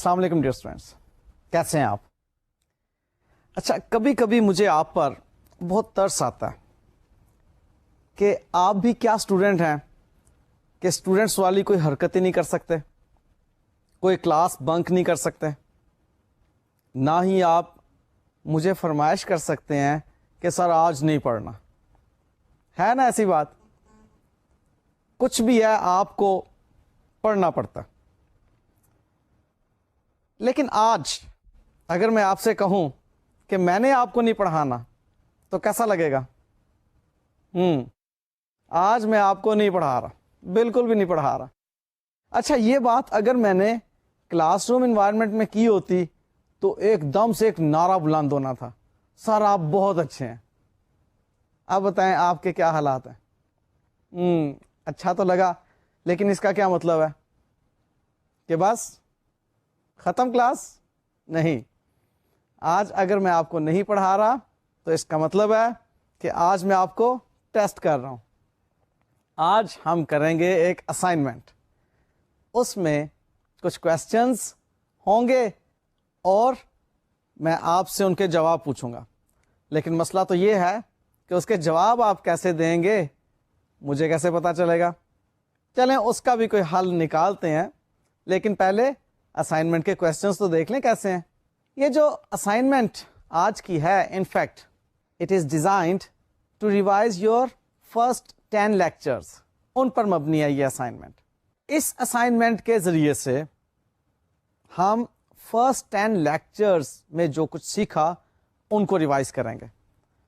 السلام علیکم dear students, کیسے ہیں آپ؟ اچھا، کبھی کبھی مجھے آپ پر بہت ترس آتا ہے کہ آپ بھی کیا اسٹوڈنٹ ہیں کہ اسٹوڈنٹس والی کوئی حرکتیں نہیں کر سکتے، کوئی کلاس بنک نہیں کر سکتے، نہ ہی آپ مجھے فرمائش کر سکتے ہیں کہ سر آج نہیں پڑھنا ہے نا؟ ایسی بات کچھ بھی ہے، آپ کو پڑھنا پڑتا ہے۔ لیکن آج اگر میں آپ سے کہوں کہ میں نے آپ کو نہیں پڑھانا تو کیسا لگے گا؟ آج میں آپ کو نہیں پڑھا رہا، بالکل بھی نہیں پڑھا رہا۔ اچھا، یہ بات اگر میں نے کلاس روم انوائرمنٹ میں کی ہوتی تو ایک دم سے ایک نعرہ بلند ہونا تھا، سر آپ بہت اچھے ہیں۔ اب بتائیں آپ کے کیا حالات ہیں؟ اچھا تو لگا، لیکن اس کا کیا مطلب ہے کہ بس ختم کلاس؟ نہیں، آج اگر میں آپ کو نہیں پڑھا رہا تو اس کا مطلب ہے کہ آج میں آپ کو ٹیسٹ کر رہا ہوں۔ آج ہم کریں گے ایک اسائنمنٹ، اس میں کچھ کویسچنز ہوں گے اور میں آپ سے ان کے جواب پوچھوں گا، لیکن مسئلہ تو یہ ہے کہ اس کے جواب آپ کیسے دیں گے، مجھے کیسے پتا چلے گا؟ چلیں اس کا بھی کوئی حل نکالتے ہیں، لیکن پہلے اسائنمنٹ کے کویسچنز تو دیکھ لیں کیسے ہیں۔ یہ جو اسائنمنٹ آج کی ہے، in fact it is designed to revise your first 10 lectures, ان پر مبنی ہے یہ اسائنمنٹ۔ اس اسائنمنٹ کے ذریعے سے ہم فرسٹ 10 لیکچرز میں جو کچھ سیکھا ان کو ریوائز کریں گے۔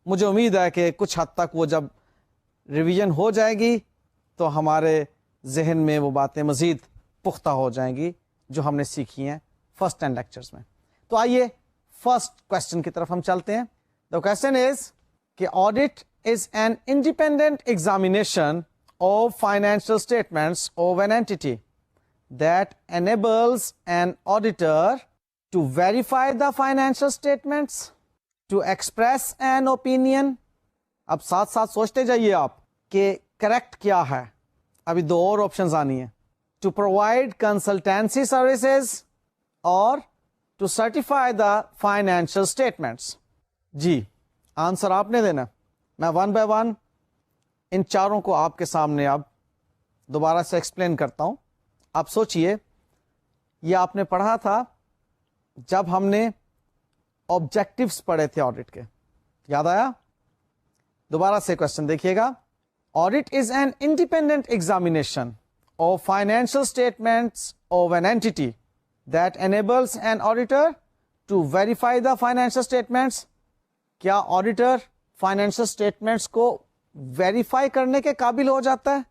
مجھے امید ہے کہ کچھ حد تک وہ جب ریویژن ہو جائے گی تو ہمارے ذہن میں وہ باتیں مزید پختہ ہو جائیں گی جو ہم نے سیکھی ہیں فرسٹ 10 لیکچرز میں۔ تو آئیے فرسٹ کوشچن کی طرف ہم چلتے ہیں۔ دا کوشچن از کہ audit is an independent examination of financial statements of an anti that enables an auditor to verify the financial statements, to express an opinion۔ اب ساتھ ساتھ سوچتے جائیے آپ کہ کریکٹ کیا ہے، ابھی دو اور آپشنز آنی ہیں، to provide consultancy services اور to certify the financial statements۔ جی آنسر آپ نے دینا، میں ون بائی ون ان چاروں کو آپ کے سامنے اب دوبارہ سے ایکسپلین کرتا ہوں۔ آپ سوچئے، یہ آپ نے پڑھا تھا جب ہم نے آبجیکٹیوز پڑھے تھے آڈٹ کے، یاد آیا؟ دوبارہ سے کوشچن دیکھیے گا۔ Audit is an independent examination of financial statements of an entity that enables an auditor to verify the financial statements. کیا آڈیٹر فائنینشیل اسٹیٹمنٹس کو ویریفائی کرنے کے قابل ہو جاتا ہے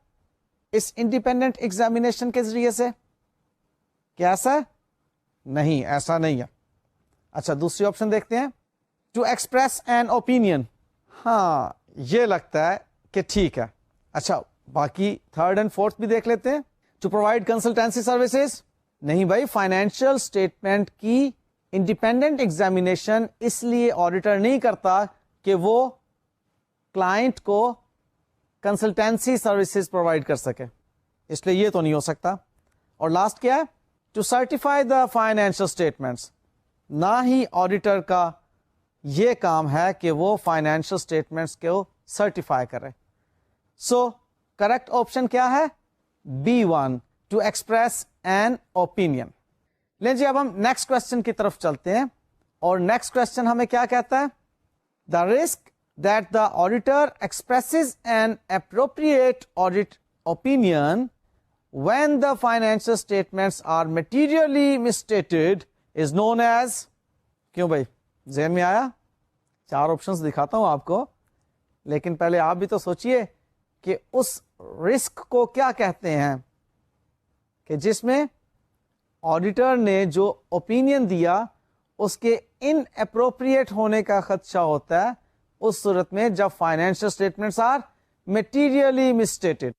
اس انڈیپینڈنٹ ایگزامینیشن کے ذریعے سے؟ کیا ایسا ہے؟ نہیں، ایسا نہیں ہے۔ اچھا، دوسری آپشن دیکھتے ہیں، ٹو ایکسپریس این اوپینین۔ ہاں، یہ لگتا ہے کہ ٹھیک ہے۔ اچھا، باقی تھرڈ اینڈ فورتھ بھی دیکھ لیتے ہیں۔ ٹو پرووائڈ کنسلٹینسی سروسز، نہیں بھائی، فائنینشیل اسٹیٹمنٹ کی انڈیپینڈنٹ ایگزامینیشن اس لیے آڈیٹر نہیں کرتا کہ وہ کلائنٹ کو کنسلٹینسی سروسز پرووائڈ کر سکے، اس لیے یہ تو نہیں ہو سکتا۔ اور لاسٹ کیا ہے؟ To certify the financial statements, نہ ہی آڈیٹر کا یہ کام ہے کہ وہ فائنینشیل اسٹیٹمنٹس کو سرٹیفائی کرے۔ سو کریکٹ آپشن کیا ہے؟ B1، to express an opinion. لیں جی، اب ہم نیکسٹ کوشچن کی طرف چلتے ہیں، اور نیکسٹ کوشچن ہمیں کیا کہتا ہے؟ The risk that the auditor expresses an appropriate audit opinion when the financial statements are materially misstated is known as۔ کیوں بھائی، ذہن میں آیا؟ چار آپشنز دکھاتا ہوں آپ کو، لیکن پہلے آپ بھی تو سوچئے کہ اس رسک کو کیا کہتے ہیں کہ جس میں آڈیٹر نے جو اوپینین دیا اس کے ان اپروپریٹ ہونے کا خدشہ ہوتا ہے اس صورت میں جب financial statements are materially misstated.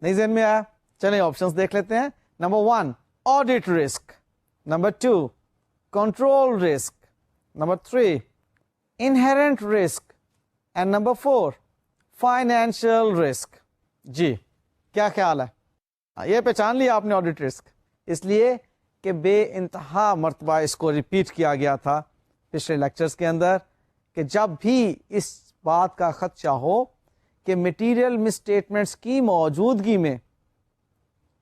نہیں ذہن میں آیا؟ چلیں آپشنز دیکھ لیتے ہیں۔ Number 1، audit risk. Number 2، control risk. Number 3، inherent risk. And number 4، financial risk. جی کیا خیال ہے؟ یہ پہچان لیا آپ نے آڈٹ رسک، اس لیے کہ بے انتہا مرتبہ اس کو ریپیٹ کیا گیا تھا پچھلے لیکچرز کے اندر کہ جب بھی اس بات کا خدشہ ہو کہ مٹیریل مسٹیٹمنٹس کی موجودگی میں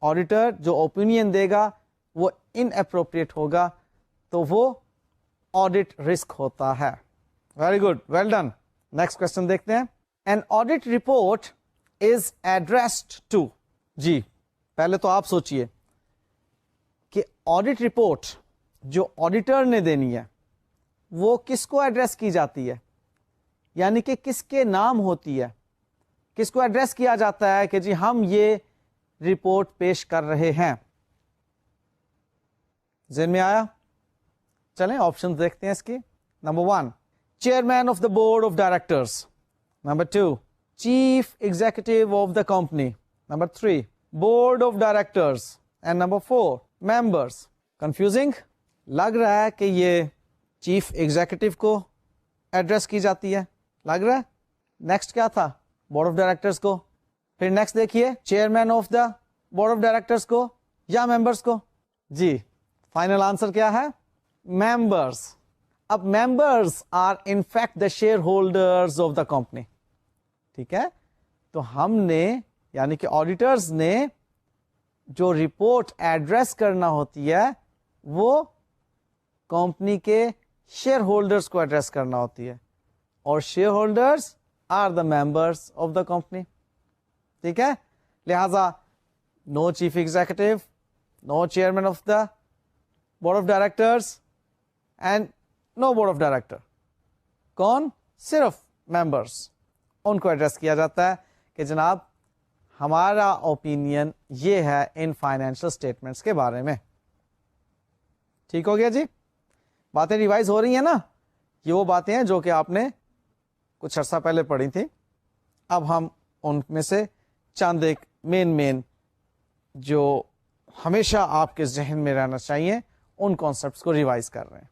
آڈیٹر جو اوپینین دے گا وہ ان اپروپریٹ ہوگا تو وہ آڈٹ رسک ہوتا ہے. Very good, well done. Next question دیکھتے ہیں. An audit report is addressed to. جی پہلے تو آپ سوچئے کہ آڈٹ رپورٹ جو آڈیٹر نے دینی ہے وہ کس کو ایڈریس کی جاتی ہے, یعنی کہ کس کے نام ہوتی ہے, کس کو ایڈریس کیا جاتا ہے کہ جی ہم یہ رپورٹ پیش کر رہے ہیں. ذہن میں آیا؟ چلیں آپشن دیکھتے ہیں اس کی. Number 1 chairman of the board of directors. Number 2 chief executive of the company. Number 3 board of directors. And number 4 members. Confusing لگ رہا ہے کہ یہ چیف ایگزیکٹو کو ایڈریس کی جاتی ہے, لگ رہا ہے. نیکسٹ کیا تھا؟ بورڈ آف ڈائریکٹرس کو. پھر نیکسٹ دیکھیے chairman of the board of directors کو یا ممبرس کو. جی فائنل آنسر کیا ہے؟ ممبرس. اب members are in fact the shareholders of the company. ٹھیک ہے, تو ہم نے یعنی کہ آڈیٹرز نے جو رپورٹ ایڈریس کرنا ہوتی ہے وہ کمپنی کے شیئر ہولڈرز کو ایڈریس کرنا ہوتی ہے, اور share holders are the members of the company. ٹھیک ہے, لہذا نو چیف ایگزیکٹو, نو chairman of the board of directors and نو بورڈ آف ڈائریکٹر. کون؟ صرف ممبرس. ان کو ایڈریس کیا جاتا ہے کہ جناب ہمارا اوپینین یہ ہے ان فائنینشل اسٹیٹمنٹس کے بارے میں. ٹھیک ہو گیا جی, باتیں ریوائز ہو رہی ہیں نا. یہ وہ باتیں ہیں جو کہ آپ نے کچھ عرصہ پہلے پڑھی تھی. اب ہم ان میں سے چند ایک مین جو ہمیشہ آپ کے ذہن میں رہنا چاہیے ان کانسیپٹس کو ریوائز کر رہے ہیں.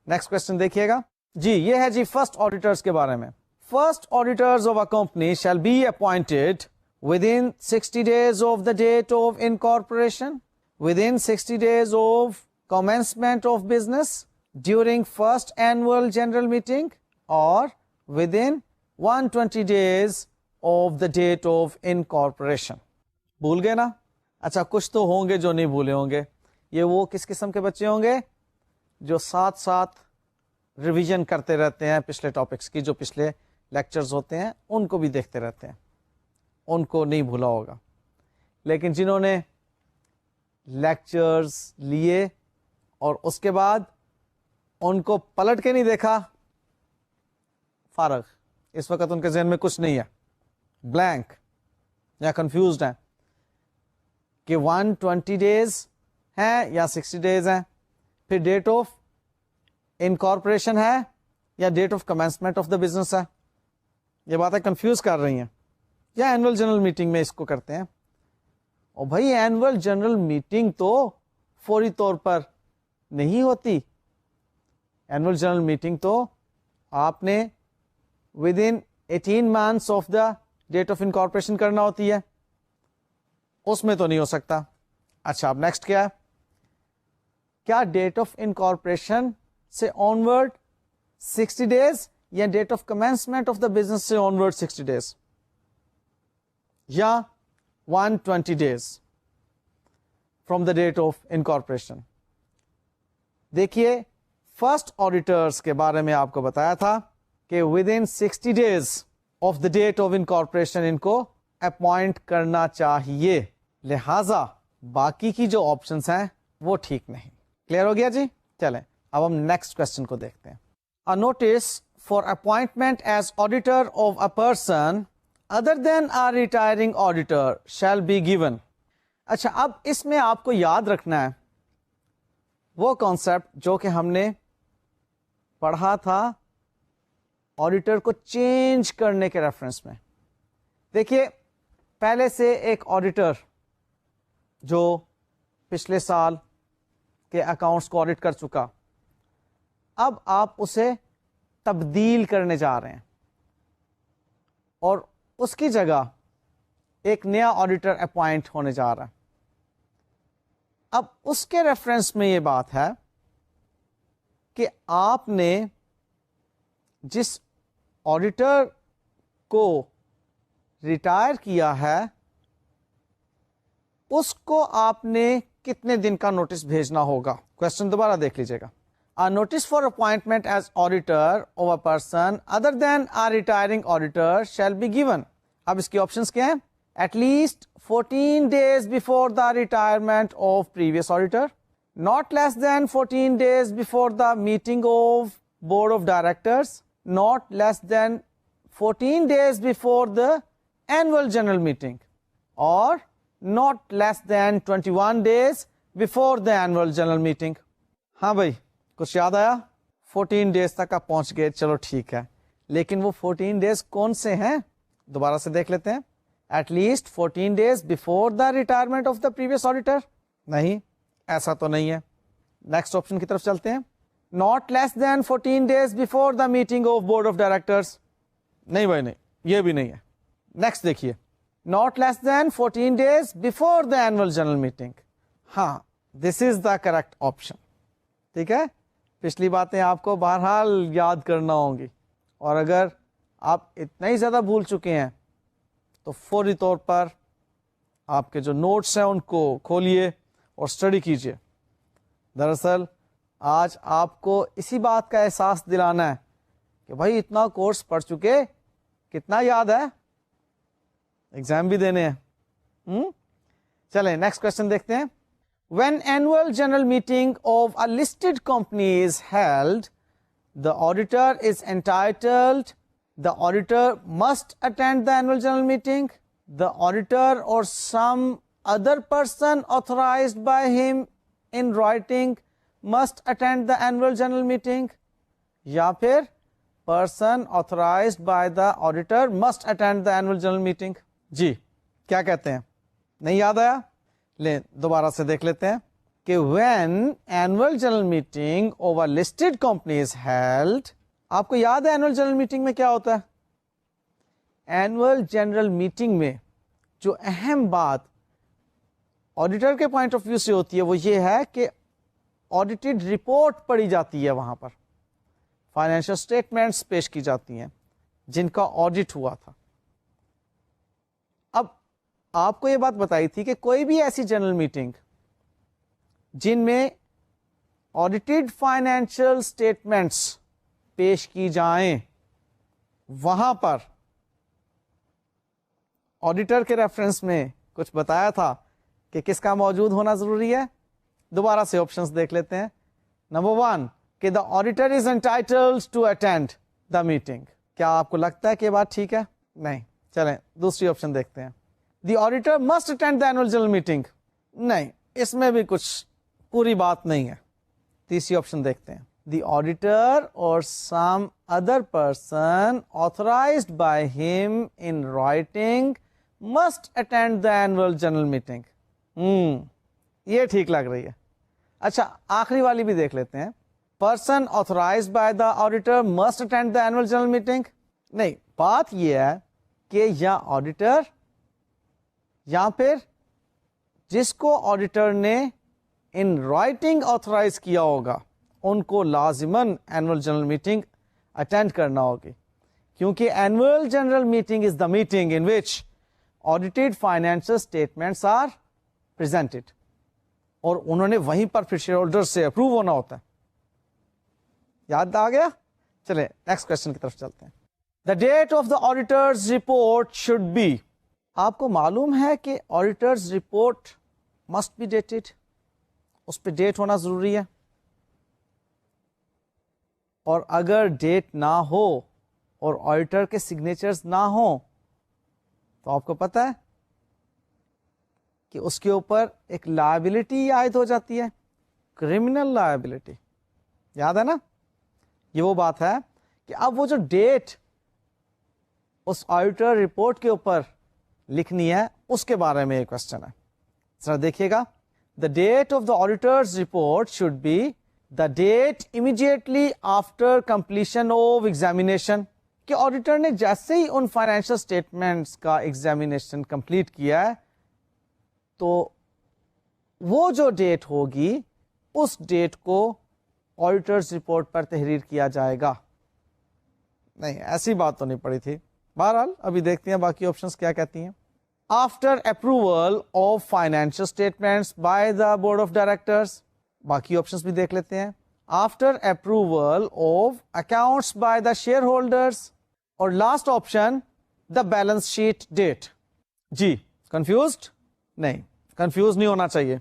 نیکسٹ کوشچن دیکھیے گا. جی یہ ہے جی فرسٹ آڈیٹرز کے بارے میں. First auditors of a company shall be appointed within 60 days of the date of incorporation, within 60 days of commencement of business, during first annual general meeting, or within 120 days of the date of incorporation. بھول گئے نا؟ اچھا کچھ تو ہوں گے جو نہیں بھولے ہوں گے. یہ وہ کس قسم کے بچے ہوں گے جو ساتھ ساتھ ریویژن کرتے رہتے ہیں پچھلے ٹاپکس کی, جو پچھلے لیکچرز ہوتے ہیں ان کو بھی دیکھتے رہتے ہیں, ان کو نہیں بھولا ہوگا. لیکن جنہوں نے لیکچرز لیے اور اس کے بعد ان کو پلٹ کے نہیں دیکھا, فارغ, اس وقت ان کے ذہن میں کچھ نہیں ہے, بلینک یا کنفیوزڈ ہیں کہ 120 ڈیز ہیں یا 60 ڈیز ہیں, پھر ڈیٹ آف انکارپوریشن ہے یا date of commencement of the business ہے. یہ باتیں کنفیوز کر رہی ہیں. یا اینول جنرل میٹنگ میں اس کو کرتے ہیں. اور بھائی اینول جنرل میٹنگ تو فوری طور پر نہیں ہوتی. اینول جنرل میٹنگ تو آپ نے within 18 months of the date of incorporation کرنا ہوتی ہے, اس میں تو نہیں ہو سکتا. اچھا اب نیکسٹ کیا ہے؟ کیا ڈیٹ آف انکارپوریشن سے آنورڈ 60 ڈیز یا date of commencement of the business سے آنورڈ 60 ڈیز یا 120 days from the date of incorporation? دیکھیے فرسٹ آڈیٹرز کے بارے میں آپ کو بتایا تھا کہ within 60 days of the date of incorporation ان کو اپوائنٹ کرنا چاہیے. لہذا باقی کی جو آپشنس ہیں وہ ٹھیک نہیں. کلیئر ہو گیا جی؟ چلیں اب ہم نیکسٹ کوشچن کو دیکھتے ہیں. A notice for appointment as auditor of a person other than a retiring auditor shall be given. اچھا اب اس میں آپ کو یاد رکھنا ہے وہ کانسیپٹ جو کہ ہم نے پڑھا تھا آڈیٹر کو چینج کرنے کے ریفرنس میں. دیکھیے پہلے سے ایک آڈیٹر جو پچھلے سال کے اکاؤنٹس کو آڈٹ کر چکا, اب آپ اسے تبدیل کرنے جا رہے ہیں اور اس کی جگہ ایک نیا آڈیٹر اپوائنٹ ہونے جا رہا ہے. اب اس کے ریفرنس میں یہ بات ہے کہ آپ نے جس آڈیٹر کو ریٹائر کیا ہے اس کو آپ نے کتنے دن کا نوٹس بھیجنا ہوگا. کوشچن دوبارہ دیکھ لیجیے گا. A notice for appointment as auditor of a person other than a retiring auditor shall be given. اب اس کی آپشنس کیا ہیں؟ At least 14 days before the retirement of previous auditor, not less than 14 days before the meeting of board of directors, not less than 14 days before the annual general meeting, or not less than 21 days before the annual general meeting. ہاں بھائی کچھ یاد آیا؟ 14 days تک آپ پہنچ گئے، چلو ٹھیک ہے، لیکن وہ 14 ڈیز کون سے ہیں؟ دوبارہ سے دیکھ لیتے ہیں. At least 14 days before the retirement of the previous auditor, نہیں ایسا تو نہیں ہے. نیکسٹ آپشن کی طرف چلتے ہیں. Not less than 14 days before the meeting of board of directors, نہیں بھائی نہیں، یہ بھی نہیں ہے. نیکسٹ دیکھیے، not less than 14 days before the annual general meeting. ہاں this is the correct option. ٹھیک ہے، پچھلی باتیں آپ کو بہرحال یاد کرنا ہوں گی، اور اگر آپ اتنا ہی زیادہ بھول چکے ہیں تو فوری طور پر آپ کے جو نوٹس ہیں ان کو کھولیے اور اسٹڈی کیجیے. دراصل آج آپ کو اسی بات کا احساس دلانا ہے کہ بھائی اتنا کورس پڑھ چکے، کتنا یاد ہے، ایگزام بھی دینے ہیں. چلیں نیکسٹ کوشچن دیکھتے ہیں. When annual general meeting of a listed company is held, the auditor is entitled, the auditor must attend the annual general meeting, the auditor or some other person authorized by him in writing must attend the annual general meeting, یا پھر person authorized by the auditor must attend the annual general meeting. جی کیا کہتے ہیں؟ نہیں یاد آیا؟ لیں دوبارہ سے دیکھ لیتے ہیں کہ when annual general meeting of a listed company is held، آپ کو یاد ہے annual general meeting میں کیا ہوتا ہے؟ annual general meeting میں جو اہم بات آڈیٹر کے پوائنٹ آف ویو سے ہوتی ہے وہ یہ ہے کہ آڈیٹڈ رپورٹ پڑھی جاتی ہے، وہاں پر فائنینشیل اسٹیٹمنٹس پیش کی جاتی ہیں جن کا آڈٹ ہوا تھا. اب آپ کو یہ بات بتائی تھی کہ کوئی بھی ایسی جنرل میٹنگ جن میں آڈیٹڈ فائنینشیل اسٹیٹمنٹس پیش کی جائیں، وہاں پر آڈیٹر کے ریفرنس میں کچھ بتایا تھا کہ کس کا موجود ہونا ضروری ہے. دوبارہ سے آپشنس دیکھ لیتے ہیں. نمبر 1 کہ the auditor is entitled to attend the meeting. کیا آپ کو لگتا ہے کہ یہ بات ٹھیک ہے؟ نہیں. چلیں دوسری آپشن دیکھتے ہیں. The auditor must attend the annual general meeting. نہیں، اس میں بھی کچھ پوری بات نہیں ہے. تیسری آپشن دیکھتے ہیں. The auditor or some other person authorised by him in writing must attend the annual general meeting. یہ ٹھیک لگ رہی ہے. اچھا آخری والی بھی دیکھ لیتے ہیں. Person authorised by the auditor must attend the annual general meeting. نہیں، بات یہ ہے کہ یا آڈیٹر یا پھر جس کو آڈیٹر نے ان رائٹنگ آتھورائز کیا ہوگا ان کو لازماً اینوئل جنرل میٹنگ اٹینڈ کرنا ہوگی، کیونکہ annual general meeting is the meeting in which audited financial statements are presented, اور انہوں نے وہیں پر پھر شیئر ہولڈر سے اپروو ہونا ہوتا ہے. یاد آ گیا؟ چلیں نیکسٹ کوشچن کی طرف چلتے ہیں. The date of the auditors report should be. آپ کو معلوم ہے کہ auditor's report must be dated, اس پہ ڈیٹ ہونا ضروری ہے، اور اگر ڈیٹ نہ ہو اور آڈیٹر کے سگنیچرز نہ ہوں تو آپ کو پتہ ہے کہ اس کے اوپر ایک لائبلٹی عائد ہو جاتی ہے، کرمنل لائبلٹی. یاد ہے نا؟ یہ وہ بات ہے کہ اب وہ جو ڈیٹ اس آڈیٹر رپورٹ کے اوپر لکھنی ہے اس کے بارے میں ایک کوشچن ہے. ذرا دیکھیے گا. The date of the auditors report should be the date immediately after completion of examination. کہ آڈیٹر نے جیسے ہی ان فائنینشیل اسٹیٹمنٹس کا ایگزامینیشن کمپلیٹ کیا ہے تو وہ جو ڈیٹ ہوگی اس ڈیٹ کو آڈیٹرز رپورٹ پر تحریر کیا جائے گا. نہیں, ایسی بات تو نہیں پڑی تھی. بہرحال ابھی دیکھتے ہیں باقی آپشنز کیا کہتی ہیں. After approval of financial statements by the board of directors, باقی آپشنز بھی دیکھ لیتے ہیں. After approval of accounts by the shareholders, اور last option the balance sheet date. جی کنفیوزڈ؟ نہیں, کنفیوز نہیں ہونا چاہیے.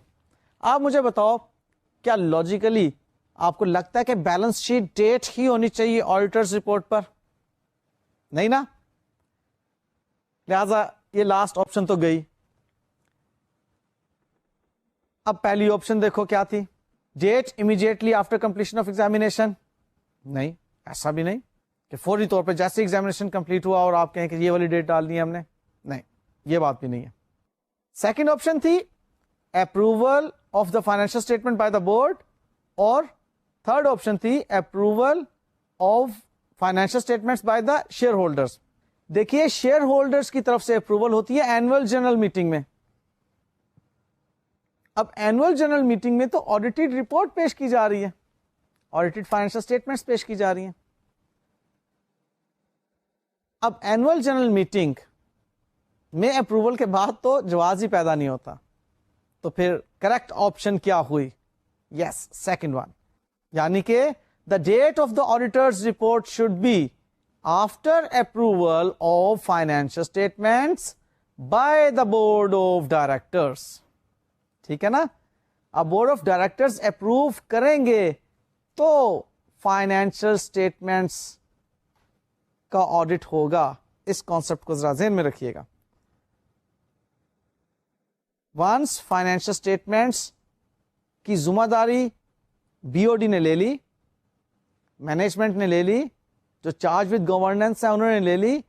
آپ مجھے بتاؤ, کیا لاجیکلی آپ کو لگتا ہے کہ بیلنس شیٹ ڈیٹ ہی ہونی چاہیے آڈیٹرز رپورٹ پر؟ نہیں نا, لہذا یہ لاسٹ آپشن تو گئی. اب پہلی آپشن دیکھو کیا تھی, date immediately after completion of examination. نہیں, ایسا بھی نہیں کہ فوری طور پہ جیسے ایگزامینیشن کمپلیٹ ہوا اور آپ کہیں کہ یہ والی ڈیٹ ڈالنی ہے ہم نے. نہیں, یہ بات بھی نہیں ہے. سیکنڈ آپشن تھی approval of the financial statement by the board, اور تھرڈ آپشن تھی approval of financial statements by the share holders. دیکھیے شیئر ہولڈرز کی طرف سے اپروول ہوتی ہے اینوئل جنرل میٹنگ میں. اب اینوئل جنرل میٹنگ میں تو آڈیٹڈ رپورٹ پیش کی جا رہی ہے, آڈیٹڈ فائنینشیل اسٹیٹمنٹس پیش کی جا رہی ہیں. اب اینوئل جنرل میٹنگ میں اپروول کے بعد تو جواز ہی پیدا نہیں ہوتا, تو پھر کریکٹ آپشن کیا ہوئی؟ یس, سیکنڈ ون, یعنی کہ the date of the auditors report should be after approval of financial statements by the board of directors. ٹھیک ہے نا, اب بورڈ آف ڈائریکٹرز اپروو کریں گے تو فائنینشیل اسٹیٹمنٹس کا آڈٹ ہوگا. اس کانسیپٹ کو ذرا ذہن میں رکھیے گا. ونس فائنینشیل اسٹیٹمنٹس کی ذمہ داری بی او ڈی نے لے لی, مینجمنٹ نے لے لی, جو چارج ود گورننس ہے انہوں نے لے لی,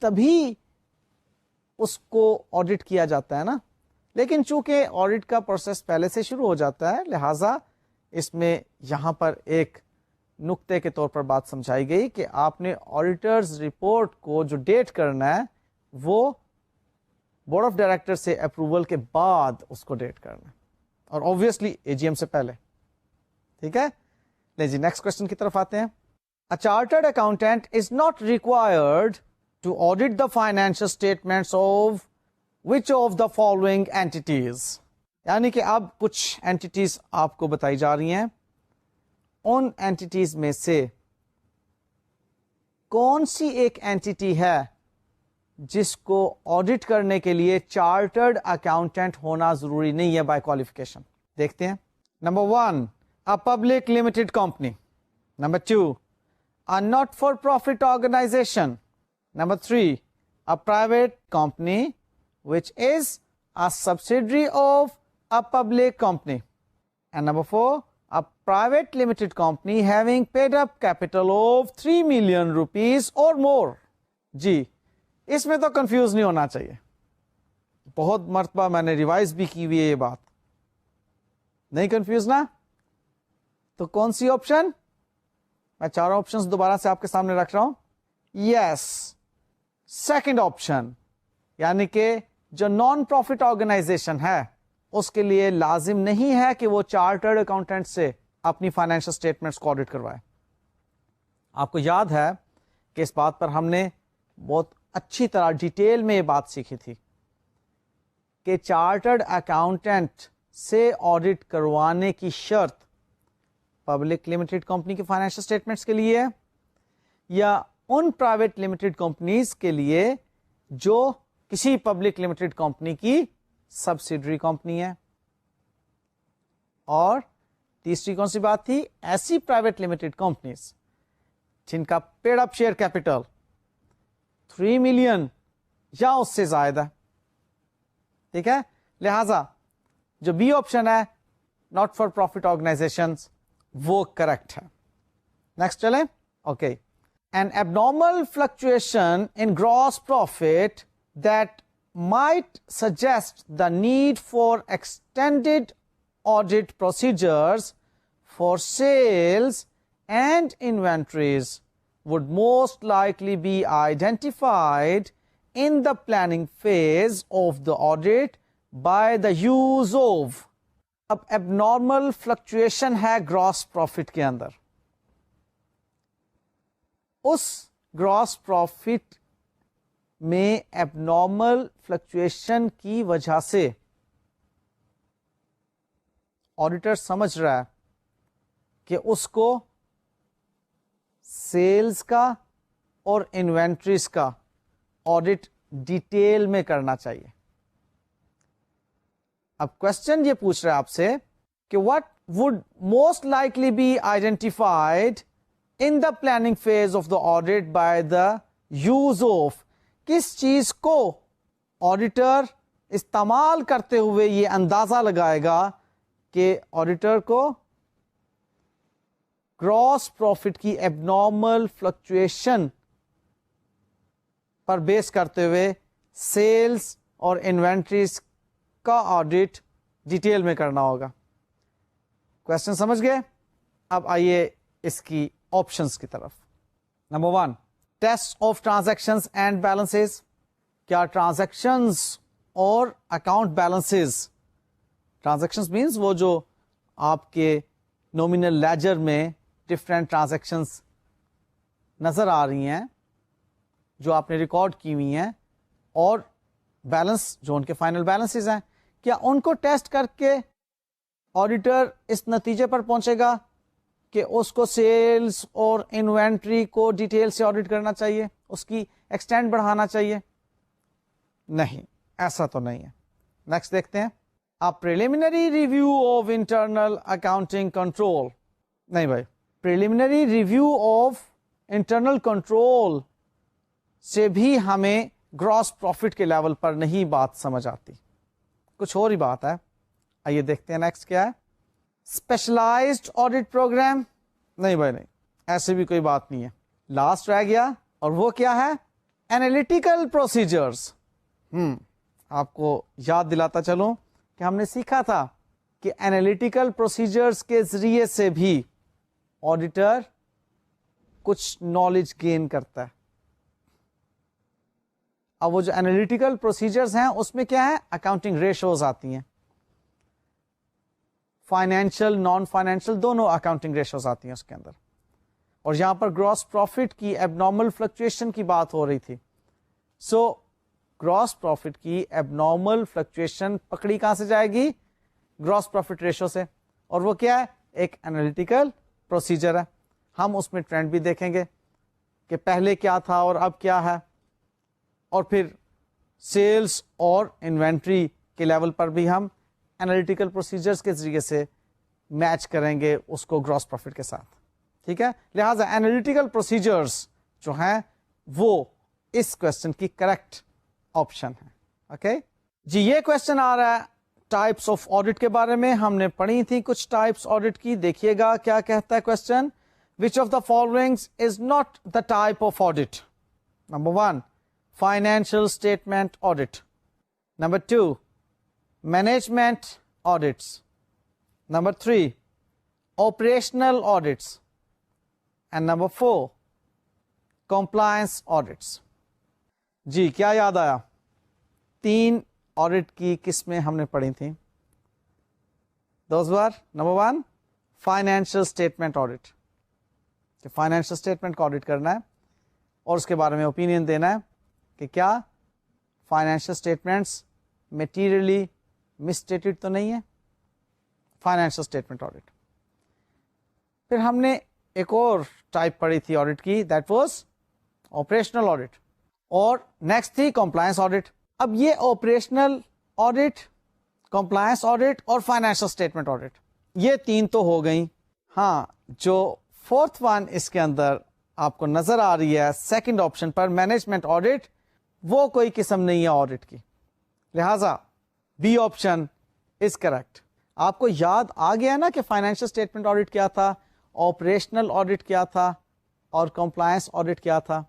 تبھی اس کو آڈٹ کیا جاتا ہے نا. لیکن چونکہ آڈٹ کا پروسیس پہلے سے شروع ہو جاتا ہے, لہذا اس میں یہاں پر ایک نقطے کے طور پر بات سمجھائی گئی کہ آپ نے آڈیٹرز رپورٹ کو جو ڈیٹ کرنا ہے وہ بورڈ آف ڈائریکٹر سے اپروول کے بعد اس کو ڈیٹ کرنا ہے, اور obviously AGM سے پہلے. ٹھیک ہے, لیں جی نیکسٹ کوشچن کی طرف آتے ہیں. A chartered accountant is not required to audit the financial statements of which of the following entities. یعنی کہ اب کچھ اینٹیٹیز آپ کو بتائی جا رہی ہیں, ان اینٹیٹیز میں سے کون سی ایک اینٹیٹی ہے جس کو آڈٹ کرنے کے لیے چارٹرڈ اکاؤنٹنٹ ہونا ضروری نہیں ہے بائی کوالیفیکیشن. دیکھتے ہیں. Number 1, a public limited company. Number 2, a not for profit organization. Number 3, a private company which is a subsidiary of a public company. And number 4, a private limited company having paid up capital of 3 million rupees or more. جی اس میں تو confuse نہیں ہونا چاہیے. بہت مرتبہ میں نے revise بھی کی ہوئی ہے یہ بات. نہیں کنفیوز نا؟ تو کون سی آپشن؟ میں چاروں آپشن دوبارہ سے آپ کے سامنے رکھ رہا ہوں. یس, سیکنڈ آپشن, یعنی کہ جو نان پروفٹ آرگنائزیشن ہے اس کے لیے لازم نہیں ہے کہ وہ چارٹرڈ اکاؤنٹنٹ سے اپنی فائنینشیل اسٹیٹمنٹس کو آڈٹ کروائے. آپ کو یاد ہے کہ اس بات پر ہم نے بہت اچھی طرح ڈیٹیل میں یہ بات سیکھی تھی کہ چارٹرڈ اکاؤنٹنٹ سے آڈٹ کروانے کی شرط پبلک لمیٹڈ کمپنی کی فائنینشیل اسٹیٹمنٹس کے لیے یا ان پرائیویٹ لمیٹڈ کمپنیز کے لیے جو کسی پبلک لمیٹڈ کمپنی کی سبسیڈری کمپنی ہے. اور تیسری کون سی بات تھی؟ ایسی پرائیویٹ لمیٹڈ کمپنیز جن کا paid up share capital 3 million یا اس سے زائد ہے. ٹھیک ہے, لہذا جو بی آپشن ہے ناٹ فار پروفٹ آرگنائزیشن وہ کریکٹ ہے. نیکسٹ چلیں. Okay, an abnormal fluctuation in gross profit that might suggest the need for extended audit procedures for sales and inventories would most likely be identified in the planning phase of the audit by the use of. اب ایب normal fluctuation ہے gross profit کے اندر. اس gross profit میں ایب normal fluctuation کی وجہ سے auditor سمجھ رہا ہے کہ اس کو سیلز کا اور انوینٹریز کا آڈٹ ڈیٹیل میں کرنا چاہیے. اب کوشچن یہ پوچھ رہا ہے آپ سے کہ what would most likely be identified in the planning phase of the audit by the use of, کس چیز کو آڈیٹر استعمال کرتے ہوئے یہ اندازہ لگائے گا کہ آڈیٹر کو گراس پروفٹ کی ایب نارمل فلکچویشن پر بیس کرتے ہوئے سیلز اور انوینٹریز کا آڈٹ ڈیٹیل میں کرنا ہوگا. کوشچن سمجھ گئے؟ اب آئیے اس کی آپشنز کی طرف. Number 1 test of transactions and balances. کیا ٹرانزیکشنز اور اکاؤنٹ بیلنسز، ٹرانزیکشنز مینس وہ جو آپ کے نومینل لیجر میں ڈفرینٹ ٹرانزیکشنز نظر آ رہی ہیں جو آپ نے ریکارڈ کی ہوئی ہیں، اور بیلنس جو ان کے فائنل بیلنسز ہیں، کیا ان کو ٹیسٹ کر کے آڈیٹر اس نتیجے پر پہنچے گا کہ اس کو سیلز اور انوینٹری کو ڈیٹیل سے آڈٹ کرنا چاہیے، اس کی ایکسٹینڈ بڑھانا چاہیے؟ نہیں، ایسا تو نہیں ہے. نیکسٹ دیکھتے ہیں. Preliminary review of internal accounting control. نہیں بھائی، preliminary review of internal control سے بھی ہمیں گراس پروفٹ کے لیول پر نہیں بات سمجھ آتی، کچھ اور ہی بات ہے. آئیے دیکھتے ہیں نیکسٹ کیا ہے. Specialised audit programme. نہیں بھائی نہیں، ایسے بھی کوئی بات نہیں ہے. لاسٹ رہ گیا، اور وہ کیا ہے؟ Analytical procedures. آپ کو یاد دلاتا چلوں کہ ہم نے سیکھا تھا کہ اینالیٹیکل پروسیجرز کے ذریعے سے بھی آڈیٹر کچھ نالج گین کرتا ہے. اب وہ جو اینالیٹیکل پروسیجرز ہیں اس میں کیا ہے؟ اکاؤنٹنگ ریشوز آتی ہیں، فائنینشیل نان فائنینشیل دونوں اکاؤنٹنگ ریشوز آتی ہیں اس کے اندر. اور یہاں پر گراس پروفٹ کی ایب نارمل فلکچویشن کی بات ہو رہی تھی. سو گراس پروفٹ کی ایب نارمل فلکچویشن پکڑی کہاں سے جائے گی؟ گراس پروفٹ ریشو سے. اور وہ کیا ہے؟ ایک اینالیٹیکل پروسیجر ہے. ہم اس میں ٹرینڈ بھی دیکھیں گے کہ پہلے کیا تھا اور اب کیا ہے، اور پھر سیلز اور انوینٹری کے لیول پر بھی ہم اینالیٹیکل پروسیجرز کے ذریعے سے میچ کریں گے اس کو گراس پروفٹ کے ساتھ. ٹھیک ہے، لہذا اینالیٹیکل پروسیجرز جو ہیں وہ اس کوشچن کی کریکٹ آپشن ہے. اوکے جی، یہ کوشچن آ رہا ہے ٹائپس آف آڈٹ کے بارے میں. ہم نے پڑھی تھی کچھ ٹائپس آڈٹ کی. دیکھیے گا کیا کہتا ہے question. Which of the following is not the type of audit? Number 1 financial statement audit. Number 2 management audits. Number 3 operational audits. And number 4 compliance audits. جی کیا یاد آیا؟ 3 آڈٹ کی قسمیں ہم نے پڑھی تھیں. Those were number 1 financial statement audit, کہ فائنینشیل اسٹیٹمنٹ کا آڈٹ کرنا ہے اور اس کے بارے میں اوپینین دینا ہے کہ کیا فائنینشیل اسٹیٹمنٹس میٹیریلی مسٹیٹڈ تو نہیں ہے. Financial statement audit. پھر ہم نے ایک اور ٹائپ پڑھی تھی آڈٹ کی، دیٹ واز آپریشنل آڈٹ. اور نیکسٹ تھی کمپلائنس آڈٹ. اب یہ آپریشنل آڈٹ، کمپلائنس آڈٹ اور فائنینشیل اسٹیٹمنٹ آڈٹ، یہ 3 تو ہو گئیں. ہاں، جو 4th ون اس کے اندر آپ کو نظر آ رہی ہے سیکنڈ آپشن پر، مینجمنٹ آڈٹ، وہ کوئی قسم نہیں ہے آڈٹ کی. لہذا بی آپشن از کریکٹ. آپ کو یاد آ گیا نا کہ فائنینشیل اسٹیٹمنٹ آڈٹ کیا تھا، آپریشنل آڈٹ کیا تھا، اور کمپلائنس آڈٹ کیا تھا.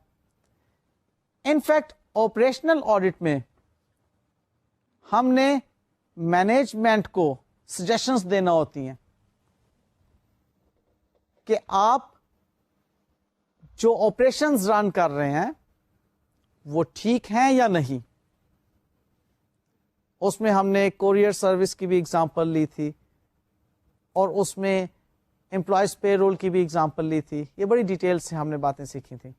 انفیکٹ آپریشنل آڈٹ میں ہم نے مینجمنٹ کو سجیشنز دینا ہوتی ہیں کہ آپ جو آپریشنز رن کر رہے ہیں وہ ٹھیک ہیں یا نہیں. اس میں ہم نے کوریئر سروس کی بھی اگزامپل لی تھی اور اس میں امپلائز پے رول کی بھی اگزامپل لی تھی. یہ بڑی ڈیٹیل سے ہم نے باتیں سیکھی تھیں.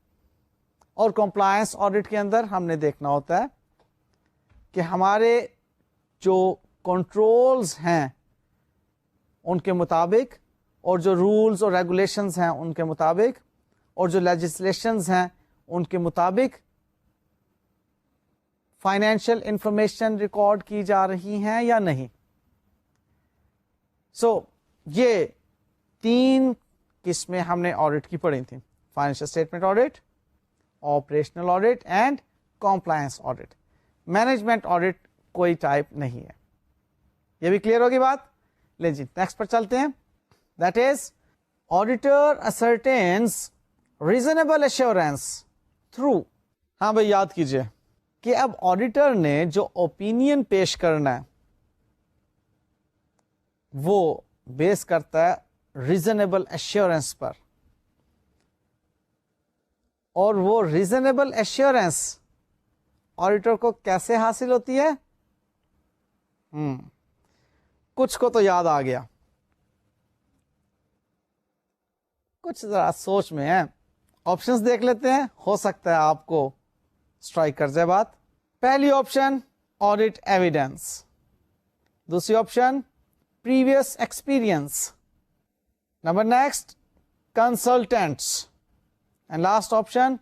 اور کمپلائنس آڈٹ کے اندر ہم نے دیکھنا ہوتا ہے کہ ہمارے جو کنٹرولز ہیں ان کے مطابق اور جو رولز اور ریگولیشنز ہیں ان کے مطابق اور جو لیجسلیشنز ہیں ان کے مطابق فائنینشیل انفارمیشن ریکارڈ کی جا رہی ہیں یا نہیں. یہ 3 قسمیں ہم نے آڈٹ کی پڑھی تھیں: financial statement audit, operational audit and compliance audit. Management audit کوئی ٹائپ نہیں ہے. یہ بھی کلیئر ہوگی بات. لیں جی نیکسٹ پر چلتے ہیں. That is auditor ascertains reasonable assurance through. ہاں بھائی یاد کیجئے کہ اب آڈیٹر نے جو اوپینین پیش کرنا ہے وہ بیس کرتا ہے ریزنیبل ایشورنس پر. اور وہ ریزنیبل ایشورنس آڈیٹر کو کیسے حاصل ہوتی ہے؟ کچھ کو تو یاد آ گیا, کچھ ذرا سوچ میں ہے. آپشنز دیکھ لیتے ہیں, ہو سکتا ہے آپ کو اسٹرائک کر جائے بات. پہلی آپشن آڈٹ ایویڈنس, دوسری option previous experience, number next consultants, and last option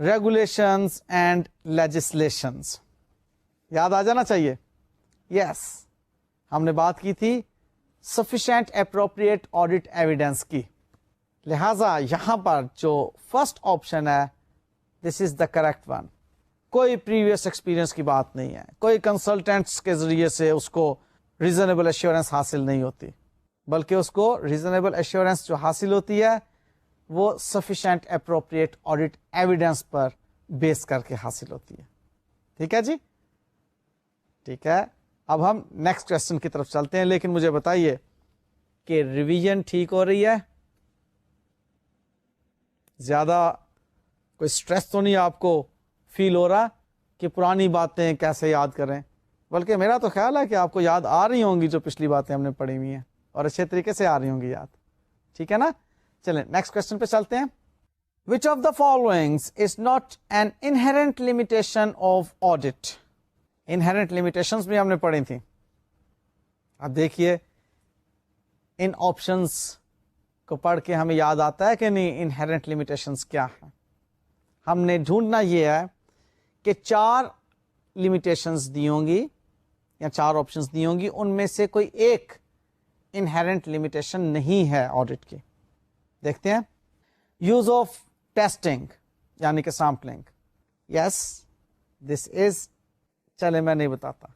regulations and legislations. یاد آ جانا چاہیے. یس, ہم نے بات کی تھی سفیشینٹ اپروپریٹ آڈٹ ایویڈنس کی. لہذا یہاں پر جو فرسٹ آپشن ہے دس از دا کریکٹ ون. کوئی پریویس ایکسپیرئنس کی بات نہیں ہے, کوئی کنسلٹینٹس کے ذریعے سے اس کو ریزنیبل ایشورنس حاصل نہیں ہوتی, بلکہ اس کو ریزنیبل ایشورنس جو حاصل ہوتی ہے وہ سفیشینٹ اپروپریٹ آڈٹ ایویڈنس پر بیس کر کے حاصل ہوتی ہے. ٹھیک ہے جی, ٹھیک ہے. اب ہم نیکسٹ کوشچن کی طرف چلتے ہیں, لیکن مجھے بتائیے کہ ریویژن ٹھیک ہو رہی ہے؟ زیادہ کوئی سٹریس تو نہیں آپ کو فیل ہو رہا کہ پرانی باتیں کیسے یاد کریں؟ بلکہ میرا تو خیال ہے کہ آپ کو یاد آ رہی ہوں گی جو پچھلی باتیں ہم نے پڑھی ہوئی ہیں, اور اچھے طریقے سے آ رہی ہوں گی یاد. ٹھیک ہے نا. چلیں نیکسٹ کوشچن پہ چلتے ہیں. Which of the followings is not an inherent limitation of audit. Inherent limitations بھی ہم نے پڑھی تھیں. اب دیکھیے ان آپشنز کو پڑھ کے ہمیں یاد آتا ہے کہ نہیں انہیرنٹ لمیٹیشنز کیا ہیں. ہم نے ڈھونڈنا یہ ہے کہ 4 لمیٹیشنز دی ہوں گی یا 4 آپشنز دی ہوں گی, ان میں سے کوئی ایک انہیرنٹ لمیٹیشن نہیں ہے آڈٹ کی. دیکھتے ہیں. یوز آف ٹیسٹنگ یعنی کہ سیمپلنگ. یس دس از, چلے میں نہیں بتاتا,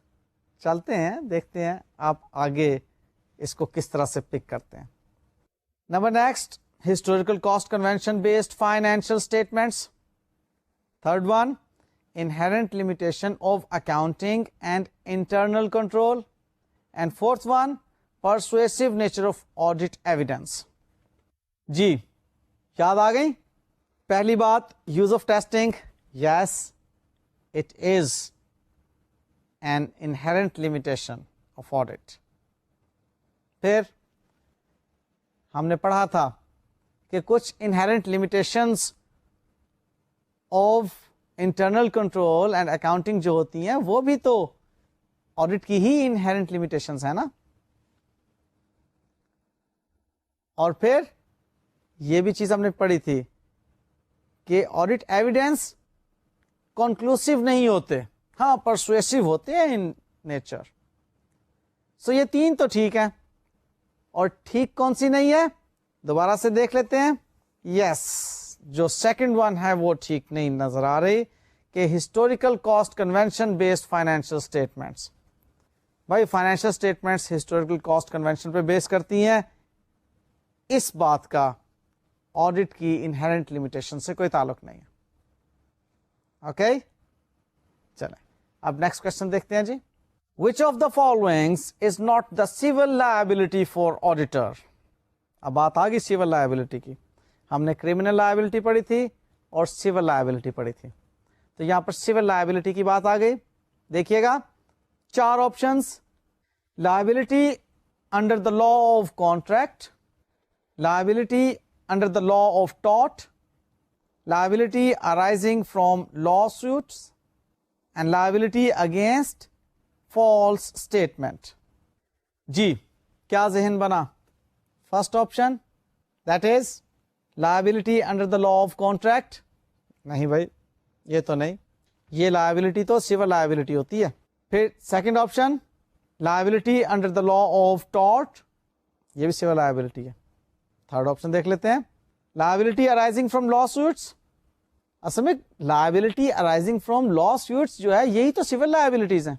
چلتے ہیں دیکھتے ہیں آپ آگے اس کو کس طرح سے پک کرتے ہیں. Number next historical cost convention based financial statements. Third one inherent limitation of accounting and internal control, and fourth one persuasive nature of audit evidence. جی یاد آ گئی. پہلی بات use of testing, yes it is an inherent limitation of audit. پھر ہم نے پڑھا تھا کہ کچھ inherent limitations of internal control and accounting جو ہوتی ہیں وہ بھی تو آڈٹ کی ہی انہیرنٹ لمیٹیشنز ہیں نا. اور پھر یہ بھی چیز ہم نے پڑھی تھی کہ آڈٹ ایویڈنس کنکلوسیو نہیں ہوتے, ہاں پرسویسو ہوتے ہیں ان نیچر. سو یہ 3 تو ٹھیک ہے, اور ٹھیک کون سی نہیں ہے دوبارہ سے دیکھ لیتے ہیں. یس جو سیکنڈ ون ہے وہ ٹھیک نہیں نظر آ رہی کہ historical cost convention based financial statements. بھائی financial statements historical cost convention پہ بیس کرتی ہیں, اس بات کا آڈٹ کی انہیرنٹ لمیٹیشن سے کوئی تعلق نہیں ہے. اوکے چلیں اب نیکسٹ کوشچن دیکھتے ہیں جی. Which of the followings is not the sole liability for auditor. اب بات آ گئی سول لائبلٹی کی. ہم نے کریمنل لائبلٹی پڑھی تھی اور سول لائبلٹی پڑھی تھی, تو یہاں پر سول لائبلٹی کی بات آ گئی. دیکھیے گا 4 options. Liability under the law of contract, liability under the law of tort, liability arising from lawsuits, and liability against false statement. جی کیا ذہن بنا؟ First option that is liability under the law of contract. نہیں بھائی یہ تو نہیں، یہ liability تو سول لائبلٹی ہوتی ہے. پھر second option liability under the law of tarot, یہ بھی سول لائبلٹی ہے. تھرڈ آپشن دیکھ لیتے ہیں liability arising from law suits. اصل میں liability arising from law suits جو ہے یہی تو سول لائبلٹیز ہیں،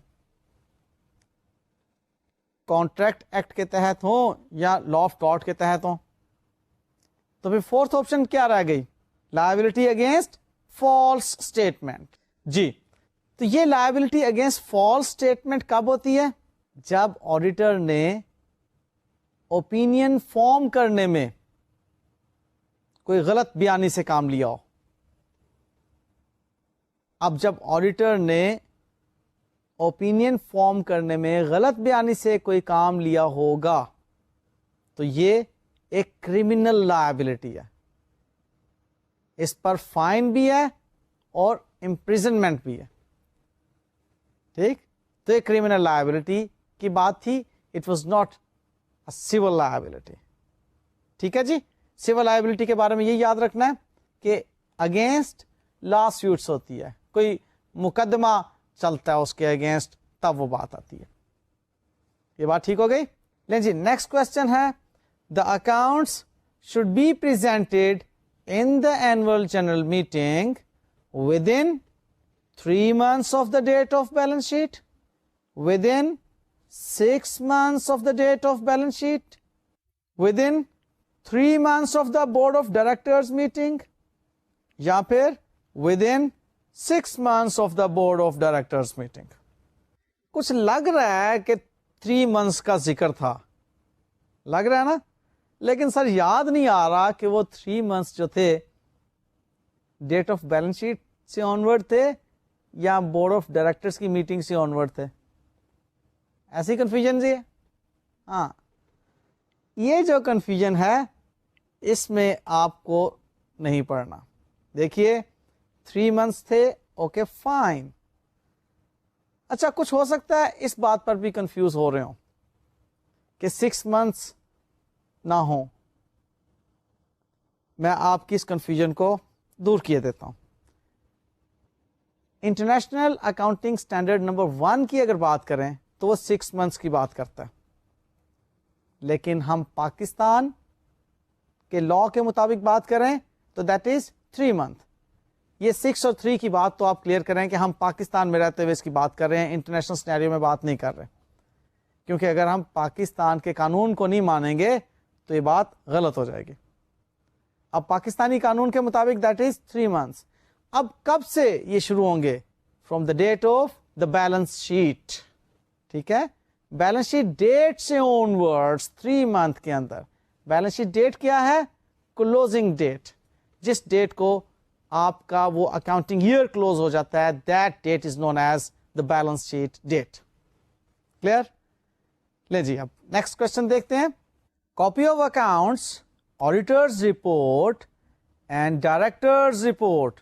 کانٹریکٹ ایکٹ کے تحت ہوں یا لا آف ٹارٹ کے تحت ہوں. تو پھر فورتھ آپشن کیا رہ گئی؟ Liability against false statement. جی تو یہ لائبلٹی اگینسٹ فالس اسٹیٹمنٹ کب ہوتی ہے؟ جب آڈیٹر نے اوپینین فارم کرنے میں کوئی غلط بیانی سے کام لیا ہو. اب جب آڈیٹر نے اوپینین فارم کرنے میں غلط بیانی سے کوئی کام لیا ہوگا تو یہ ایک کرمنل لائبلٹی ہے، اس پر فائن بھی ہے اور امپریزنمنٹ بھی ہے. ٹھیک، تو یہ کرمنل لائبلٹی کی بات تھی. It was not a civil liability. ٹھیک ہے جی، سول لائبلٹی کے بارے میں یہ یاد رکھنا ہے کہ اگینسٹ لا سوٹس ہوتی ہے، کوئی مقدمہ چلتا ہے اس کے اگینسٹ، تب وہ بات آتی ہے. یہ بات ٹھیک ہو گئی؟ لیں جی نیکسٹ کوشچن ہے the accounts should be presented in the annual general meeting with in 3 months of the date of balance sheet, within 6 months of the date of balance sheet, within 3 months of the board of directors meeting, یا پھر within 6 months of the board of directors meeting. کچھ لگ رہا ہے کہ 3 months کا ذکر تھا، لگ رہا ہے نا، لیکن سر یاد نہیں آ رہا کہ وہ 3 months جو تھے ڈیٹ آف بیلنس شیٹ سے آنورڈ تھے یا بورڈ آف ڈائریکٹرز کی میٹنگ سے آنورڈ تھے. ایسی کنفیوژن جی ہے. ہاں یہ جو کنفیوژن ہے اس میں آپ کو نہیں پڑھنا. دیکھیے 3 months تھے، اوکے فائن. اچھا کچھ ہو سکتا ہے اس بات پر بھی کنفیوز ہو رہے ہوں کہ 6 months نہ ہوں. میں آپ کی اس کنفیوژن کو دور کیے دیتا ہوں. انٹرنیشنل اکاؤنٹنگ اسٹینڈرڈ نمبر 1 کی اگر بات کریں تو وہ 6 months کی بات کرتا ہے، لیکن ہم پاکستان کے لا کے مطابق بات کریں تو دیٹ از 3 months. یہ 6 اور 3 کی بات تو آپ کلیئر کریں کہ ہم پاکستان میں رہتے ہوئے اس کی بات کر رہے ہیں، انٹرنیشنل سینیریو میں بات نہیں کر رہے، کیونکہ اگر ہم پاکستان کے قانون کو نہیں مانیں گے تو یہ بات غلط ہو جائے گی. اب پاکستانی قانون کے مطابق دیٹ از 3 months. اب کب سے یہ شروع ہوں گے؟ From the date of the balance sheet. ٹھیک ہے، بیلنس شیٹ ڈیٹ سے آن ورڈس 3 months کے اندر. بیلنس شیٹ ڈیٹ کیا ہے؟ Closing date. جس ڈیٹ کو آپ کا وہ اکاؤنٹنگ ایئر کلوز ہو جاتا ہے، that date is known as the balance sheet date. Clear? لے جی اب نیکسٹ کوشچن دیکھتے ہیں. Copy of accounts, auditors report and directors report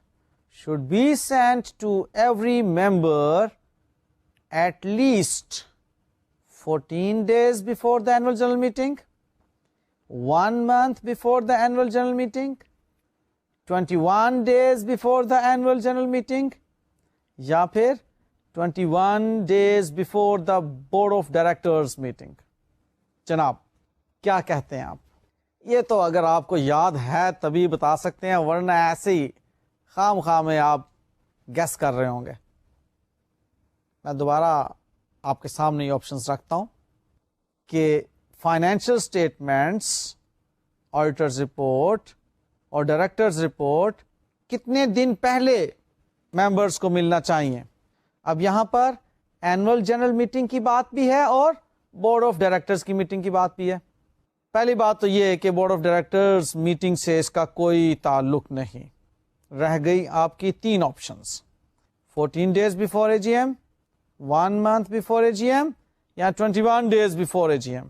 should be sent to every member at least 14 days before the annual general meeting, 1 month before the annual general meeting, 21 days before the annual general meeting, یا پھر 21 days before the board of directors meeting. جناب کیا کہتے ہیں آپ؟ یہ تو اگر آپ کو یاد ہے تبھی بتا سکتے ہیں، ورنہ ایسے ہی خام خواہ میں آپ گیس کر رہے ہوں گے. میں دوبارہ آپ کے سامنے یہ آپشنز رکھتا ہوں کہ فائنینشیل اسٹیٹمنٹس، آڈیٹرز رپورٹ اور ڈائریکٹرز رپورٹ کتنے دن پہلے ممبرس کو ملنا چاہیے. اب یہاں پر اینول جنرل میٹنگ کی بات بھی ہے اور بورڈ آف ڈائریکٹرز کی میٹنگ کی بات بھی ہے. پہلی بات تو یہ ہے کہ بورڈ آف ڈائریکٹرز میٹنگ سے اس کا کوئی تعلق نہیں. رہ گئی آپ کی 3 options, 14 days before AGM, 1 month before AGM یا 21 days before AGM.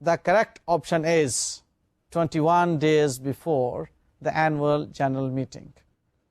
the correct option is 21 days before the annual general meeting.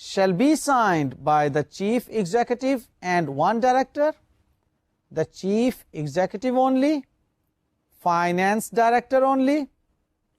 shall be signed by the chief executive and one director, the chief executive only, finance director only,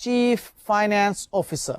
chief finance officer.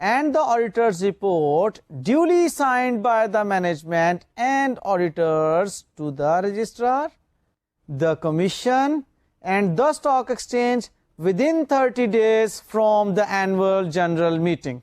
and the auditor's report duly signed by the management and auditors to the registrar, the commission and the stock exchange within 30 days from the annual general meeting.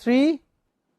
3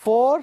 4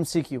MCQ.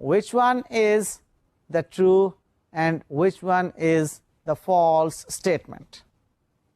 which one is the true and which one is the false statement.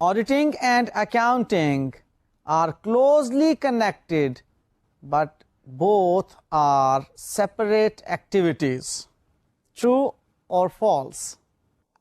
Auditing and accounting are closely connected but both are separate activities. True or false?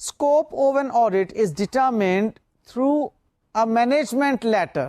Scope of an audit is determined through a management letter.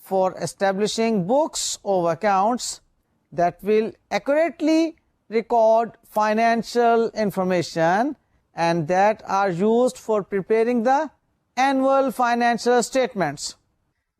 for establishing books of accounts that will accurately record financial information and that are used for preparing the annual financial statements.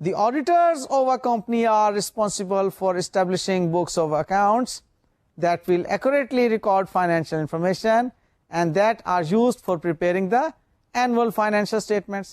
The auditors of a company are responsible for establishing books of accounts that will accurately record financial information and that are used for preparing the annual financial statements.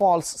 false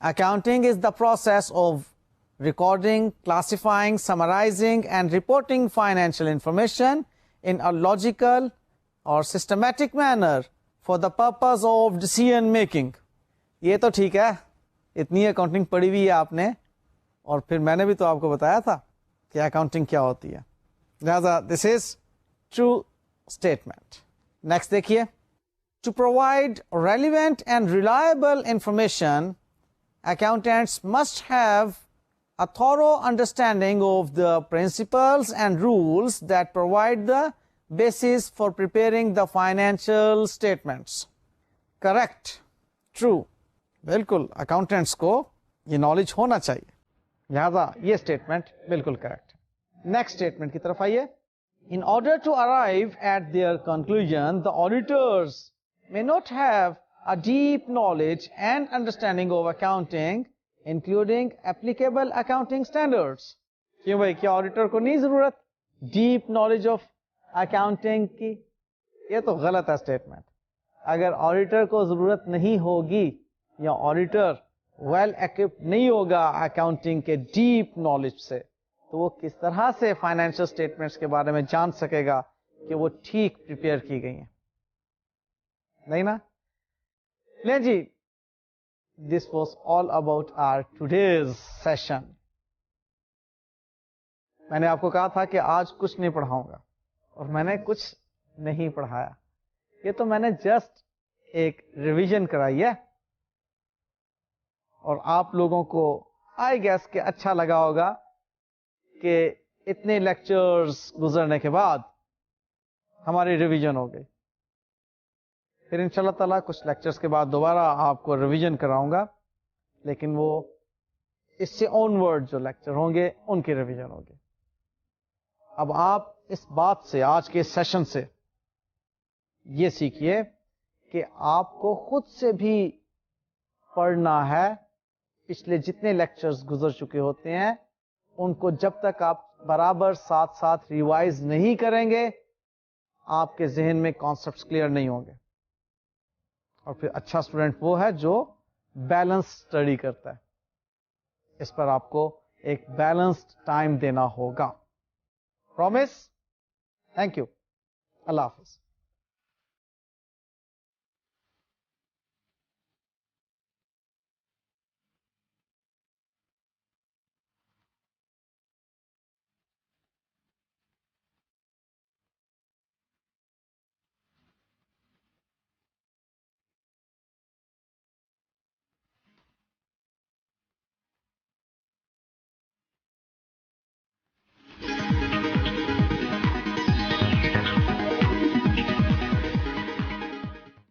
Accounting is the process of recording, classifying, summarizing, and reporting financial information in a logical or systematic manner for the purpose of decision making. یہ تو ٹھیک ہے, اتنی accounting پڑھی ہوئی ہے آپ نے, اور پھر میں نے بھی تو آپ کو بتایا تھا کہ اکاؤنٹنگ کیا ہوتی ہے. لہذا this is true statement. Next دیکھیے, to provide relevant and reliable information accountants must have a thorough understanding of the principles and rules that provide the basis for preparing the financial statements. Correct. True. بالکل accountants کو یہ knowledge ہونا چاہیے, لہذا یہ statement بالکل correct. Next statement کی طرف آئیے. In order to arrive at their conclusion, the auditors may not have a deep knowledge and understanding of accounting, including applicable accounting standards. کیوں بھائی, کیا آڈیٹر کو نہیں ضرورت ڈیپ نالج آف اکاؤنٹنگ کی؟ یہ تو غلط ہے اسٹیٹمنٹ. اگر آڈیٹر کو ضرورت نہیں ہوگی یا آڈیٹر ویل ایکوپڈ نہیں ہوگا اکاؤنٹنگ کے ڈیپ نالج سے, تو وہ کس طرح سے فائنینشیل اسٹیٹمنٹس کے بارے میں جان سکے گا کہ وہ ٹھیک پریپیئر کی گئی ہیں؟ نہیں نا. لیں جی, this was all about our today's session. میں نے آپ کو کہا تھا کہ آج کچھ نہیں پڑھاؤں گا, اور میں نے کچھ نہیں پڑھایا. یہ تو میں نے جسٹ ایک ریویژن کرائی ہے, اور آپ لوگوں کو آئی گیس کہ اچھا لگا ہوگا کہ اتنے لیکچرز گزرنے کے بعد ہماری ریویژن ہو گئی. پھر انشاءاللہ تعالیٰ کچھ لیکچرز کے بعد دوبارہ آپ کو ریویژن کراؤں گا, لیکن وہ اس سے آن ورڈ جو لیکچر ہوں گے ان کی ریویژن ہوگی. اب آپ اس بات سے, آج کے سیشن سے یہ سیکھیے کہ آپ کو خود سے بھی پڑھنا ہے. پچھلے جتنے لیکچرز گزر چکے ہوتے ہیں ان کو جب تک آپ برابر ساتھ ساتھ ریوائز نہیں کریں گے, آپ کے ذہن میں کانسیپٹس کلیئر نہیں ہوں گے. اور پھر اچھا اسٹوڈنٹ وہ ہے جو بیلنس اسٹڈی کرتا ہے. اس پر آپ کو ایک بیلنسڈ ٹائم دینا ہوگا. پرومس. Thank you. اللہ حافظ.